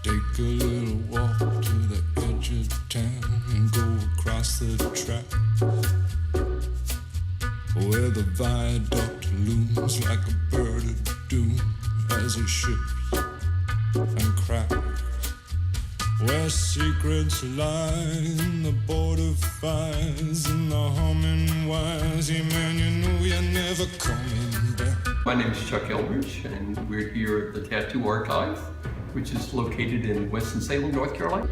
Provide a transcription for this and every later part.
Take a little walk to the edge of town and go across the track where the viaduct looms like a bird of doom as it shifts and cracks, where secrets lie in the border fires and the humming wires. Yeah, man, you know you're never coming back. My name is Chuck Eldridge, and we're here at the Tattoo Archive, which is located in Winston-Salem, North Carolina.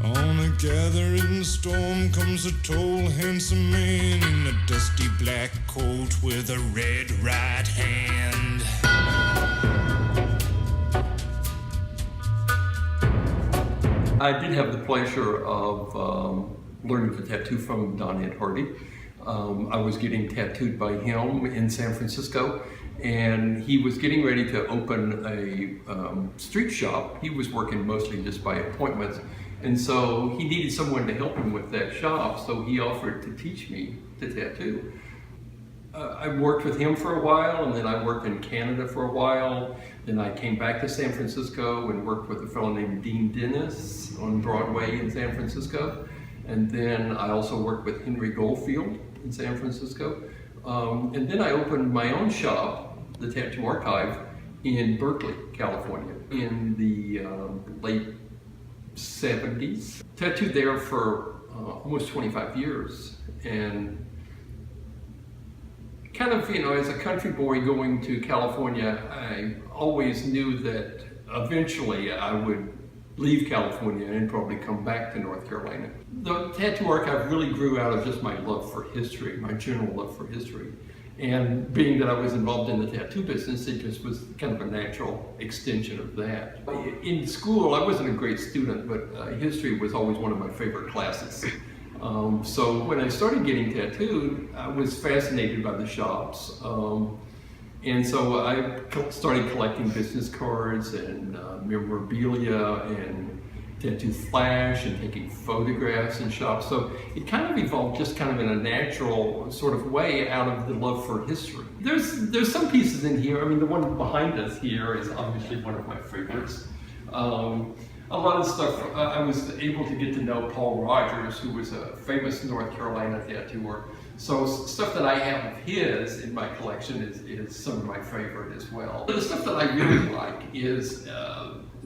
On a gathering storm comes a tall, handsome man in a dusty black coat with a red right hand. I did have the pleasure of learning to tattoo from Don Ed Hardy. I was getting tattooed by him in San Francisco, and he was getting ready to open a street shop. He was working mostly just by appointments, and so he needed someone to help him with that shop, so he offered to teach me to tattoo. I worked with him for a while, and then I worked in Canada for a while. Then I came back to San Francisco and worked with a fellow named Dean Dennis on Broadway in San Francisco. And then I also worked with Henry Goldfield in San Francisco. And then I opened my own shop, the Tattoo Archive, in Berkeley, California, in the late 70s. Tattooed there for almost 25 years. And kind of, as a country boy going to California, I always knew that eventually I would leave California and probably come back to North Carolina. The Tattoo Archive really grew out of just my love for history, my general love for history. And being that I was involved in the tattoo business, it just was kind of a natural extension of that. In school, I wasn't a great student, but history was always one of my favorite classes. So when I started getting tattooed, I was fascinated by the shops. And so I started collecting business cards and memorabilia and tattoo flash and taking photographs in shops. So it kind of evolved just kind of in a natural sort of way out of the love for history. There's some pieces in here. I mean, the one behind us here is obviously one of my favorites. A lot of stuff, I was able to get to know Paul Rogers, who was a famous North Carolina tattooer. So stuff that I have of his in my collection is some of my favorite as well. The stuff that I really like is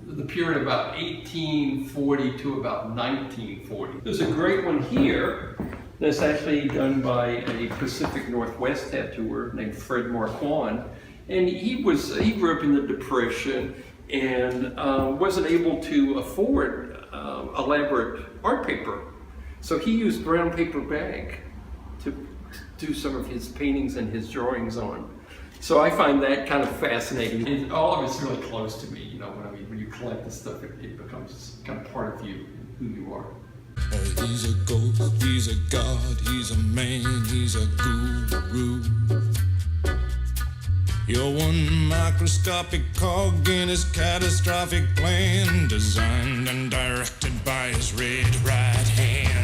the period about 1840 to about 1940. There's a great one here that's actually done by a Pacific Northwest tattooer named Fred Marquand. And he grew up in the Depression and wasn't able to afford elaborate art paper. So he used brown paper bag to do some of his paintings and his drawings on. So I find that kind of fascinating. All of it's really close to me, when you collect this stuff, it becomes kind of part of you, who you are. He's a ghost, he's a god, he's a man, he's a guru. You're one microscopic cog in his catastrophic plan, designed and directed by his red right hand.